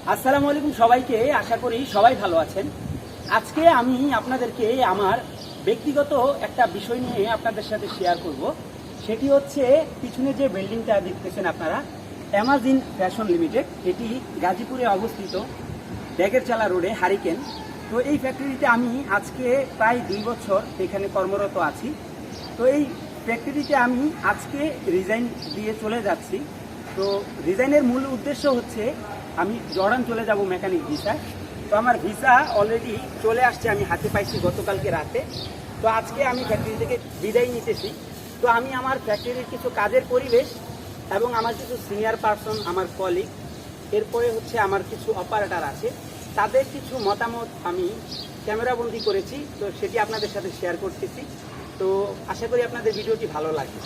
আসসালামু আলাইকুম সবাইকে, আশা করি সবাই ভালো আছেন। আজকে আমি আপনাদেরকে আমার ব্যক্তিগত একটা বিষয় নিয়ে আপনাদের সাথে শেয়ার করব। সেটি হচ্ছে পিছনে যে বিল্ডিংটা দেখতেছেন আপনারা, অ্যামাজিং ফ্যাশন লিমিটেড। এটি গাজীপুরে অবস্থিত, ব্যাগের চালা রোডে, হারিকেন। তো এই ফ্যাক্টরিতে আমি আজকে প্রায় 2 বছর এখানে কর্মরত আছি। তো এই ফ্যাক্টরিতে আমি আজকে রিজাইন দিয়ে চলে যাচ্ছি। তো রিজাইনের মূল উদ্দেশ্য হচ্ছে আমি জর্ডান চলে যাব মেকানিক ভিসায়। তো আমার ভিসা অলরেডি চলে আসছে, আমি হাতে পাইছি গতকালকে রাতে। তো আজকে আমি ফ্যাক্টরি থেকে বিদায় নিতেছি। তো আমি আমার ফ্যাক্টরির কিছু কাজের পরিবেশ এবং আমার কিছু সিনিয়র পার্সন, আমার কলিগ, এরপরে হচ্ছে আমার কিছু অপারেটর আছে, তাদের কিছু মতামত আমি ক্যামেরাবন্দি করেছি। তো সেটি আপনাদের সাথে শেয়ার করতেছি। তো আশা করি আপনাদের ভিডিওটি ভালো লাগবে।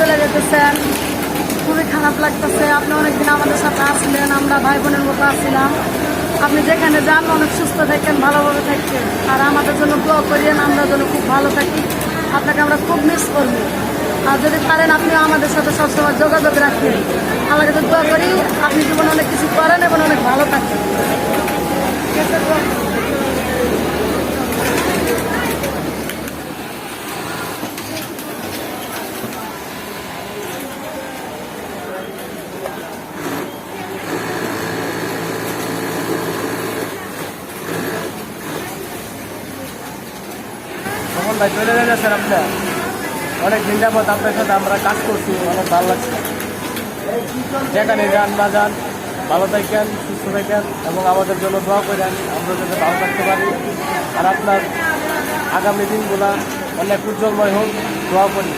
চলে যেতেছেন, খুবই খারাপ লাগতেছে। আপনি অনেকদিন আমাদের সাথে আসলেন, আমরা ভাই বোনের মতো আসছিলাম। আপনি যেখানে যান অনেক সুস্থ থাকেন, ভালোভাবে থাকতেন, আর আমাদের জন্য দোয়া করিয়েন, আমরা যেন খুব ভালো থাকি। আপনাকে আমরা খুব মিস করবো। আর যদি পারেন আপনিও আমাদের সাথে সবসময় যোগাযোগ রাখেন। আল্লাহকে তো দোয়া করি আপনি জীবনে অনেক কিছু করেন এবং অনেক ভালো থাকেন। ভাই চলে যাচ্ছেন আপনার, অনেক দিন যাবত আপনার সাথে আমরা কাজ করছি, অনেক ভালো লাগছে। যেখানে যান না যান, ভালো থাকেন, সুস্থ থাকেন এবং আমাদের জন্য দোয়া করেন, আমরা যাতে ভালো থাকতে পারি। আর আপনার আগামী দিনগুলো অনেক উজ্জ্বলময় হোক, দোয়া করি।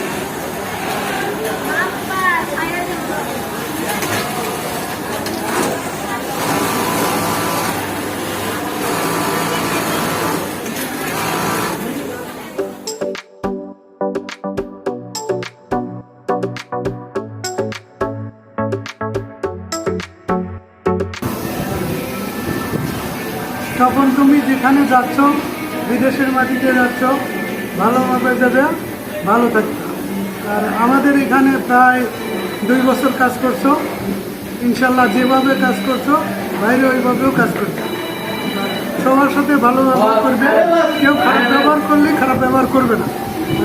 তখন তুমি যেখানে যাচ্ছ, বিদেশের মাটিতে যাচ্ছ, ভালোভাবে যাবে, ভালো থাকবে। আর আমাদের এখানে প্রায় 2 বছর কাজ করছো, ইনশাল্লাহ যেভাবে কাজ করছো বাইরে ওইভাবেও কাজ করছো। সবার সাথে ভালো ব্যবহার করবে, কেউ খারাপ ব্যবহার করলে খারাপ ব্যবহার করবে না।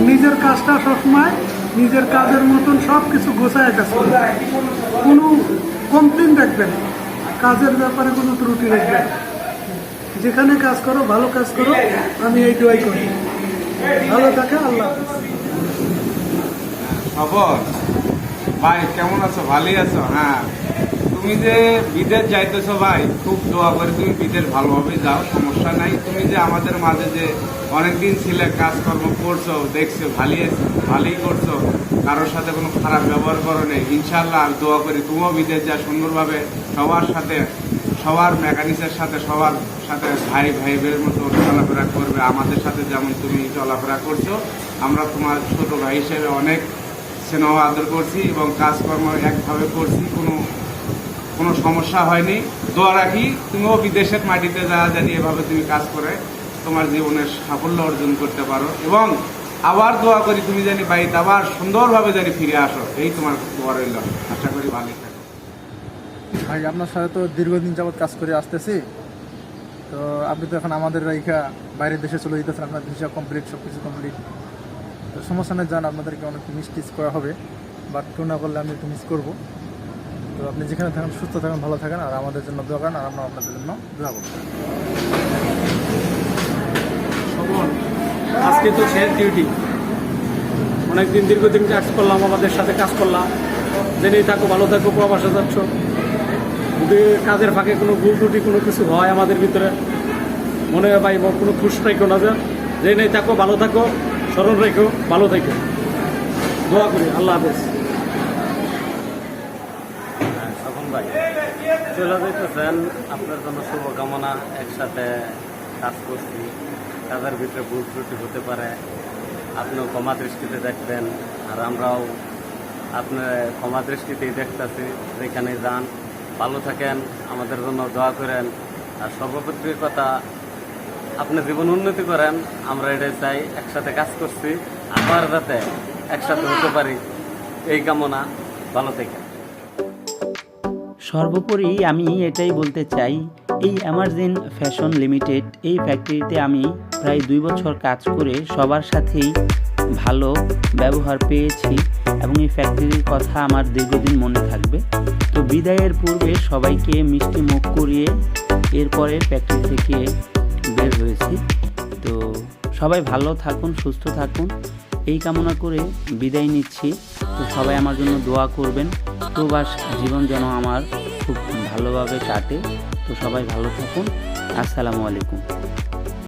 নিজের কাজটা সবসময় নিজের কাজের মতন সব কিছু গোছায় কাজ করবে, কোনো কমপ্লেন রাখবেন, কাজের ব্যাপারে কোনো ত্রুটি রাখবেন। যেখানে কাজ করো ভালো কাজ করো, আমি এই দোয়াই করি। ভালো থাকে, আল্লাহ খবর ভাই, কেমন আছো? ভালোই আছো? হ্যাঁ, তুমি যে বিদেশ যাইতেছো ভাই, খুব দোয়া করে তুমি বিদেশ ভালোভাবে যাও, সমস্যা নাই। তুমি যে আমাদের মাঝে যে অনেকদিন ছিলে, কাজকর্ম করছো, দেখছো, ভালোই করছো, কারোর সাথে কোনো খারাপ ব্যবহার করো নেই। ইনশাল্লাহ দোয়া করি তুমিও বিদেশ যা সুন্দরভাবে সবার সাথে, সবার মেকানিক্সের সাথে, সবার সাথে ভাইদের মতো চলাফেরা করবে। আমাদের সাথে যেমন তুমি চলাফেরা করছো, আমরা তোমার ছোট ভাই হিসেবে অনেক স্নেহ আদর করছি এবং কাজকর্ম একভাবে করছি, কোনো সমস্যা হয়নি। দোয়া রাখি তুমিও বিদেশের মাটিতে যা জানি এভাবে তুমি কাজ করে তোমার জীবনের সাফল্য অর্জন করতে পারো। এবং আবার দোয়া করি তুমি জানি বাড়িতে আবার সুন্দরভাবে জানি ফিরে আসো, এই তোমার দোয়া রইল। আশা করি ভালোই থাকো। ভাই আপনার সাথে তো দীর্ঘদিন যাবৎ কাজ করে আসতেছি, তো আপনি তো এখন আমাদের রেখা বাইরের দেশে চলে যেতেছেন, আপনার ভিসা কমপ্লিট, সব কিছু কমপ্লিট। তো সমস্যা নেই, জান আপনাদেরকে অনেক মিস করা হবে, বাট কেউ না করলে আমি একটু মিস করবো। তো আপনি যেখানে থাকেন সুস্থ থাকেন, ভালো থাকেন, আর আমাদের জন্য দোয়া করেন, আর আমরা আপনাদের জন্য দোয়া করব। আজকে তো শেষ ডিউটি, অনেকদিন দীর্ঘদিন কাজ করলাম, আমাদের সাথে কাজ করলাম, জেনেই থাকো, ভালো থাকো, প্রবাসে যাচ্ছ। যদি কাজের ফাঁকে কোনো ভুল ত্রুটি কোনো কিছু হয় আমাদের ভিতরে, মনে হয় ভাই কোনো খুশ রাখো না, যে জেনেই থাকো, ভালো থাকো, স্মরণ রেখো, ভালো থাকো, দোয়া করি। আল্লাহ হাফেজ। তখন ভাই চলে যেতেছেন, আপনার জন্য শুভকামনা। একসাথে কাজ করছি, কাজের ভিতরে ভুল ত্রুটি হতে পারে, আপনিও ক্ষমা দৃষ্টিতে দেখবেন, আর আমরাও আপনার ক্ষমা দৃষ্টিতেই দেখতেছি। যেখানে যান ভালো থাকেন, আমাদের জন্য দোয়া করেন, আর সর্বোপরি কথা আপনি জীবন উন্নতি করেন, আমরা এটাই চাই। একসাথে কাজ করছি, আবার যাতে একসাথে হতে পারি এই কামনা। ভালো থাকেন। সর্বোপরি আমি এটাই বলতে চাই, এই অ্যামাজিং ফ্যাশন লিমিটেড এই ফ্যাক্টরিতে আমি প্রায় 2 বছর কাজ করে সবার সাথেই ভালো ব্যবহার পেয়েছি এবং এই ফ্যাক্টরির কথা আমার দীর্ঘদিন মনে থাকবে। তো বিদায়ের পূর্বে সবাইকে মিষ্টি মুখ করিয়ে এরপরে ফ্যাক্টরি থেকে বের হয়েছি। তো সবাই ভালো থাকুন, সুস্থ থাকুন, এই কামনা করে বিদায় নিচ্ছি। তো সবাই আমার জন্য দোয়া করবেন, প্রবাস জীবন যেন আমার খুব ভালোভাবে কাটে। তো সবাই ভালো থাকুন। আসসালামু আলাইকুম।